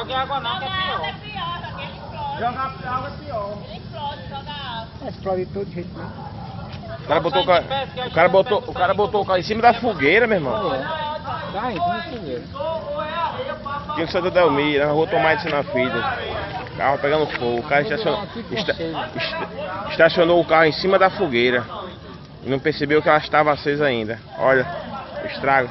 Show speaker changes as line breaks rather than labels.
Jogue água não, que é pior.
É pior, só que ele explode.
Jogar água é pior.
Ele explode, joga água.
Explode de todo jeito, né?
O cara botou o carro em cima da fogueira, meu irmão.
Tá, então não fogueira.
Aqui no Santa Delmira, na rua Tomate na Filho. Carro pegando fogo. O cara estacionou o carro em cima da fogueira. E não percebeu que ela estava acesa ainda. Olha, o estrago.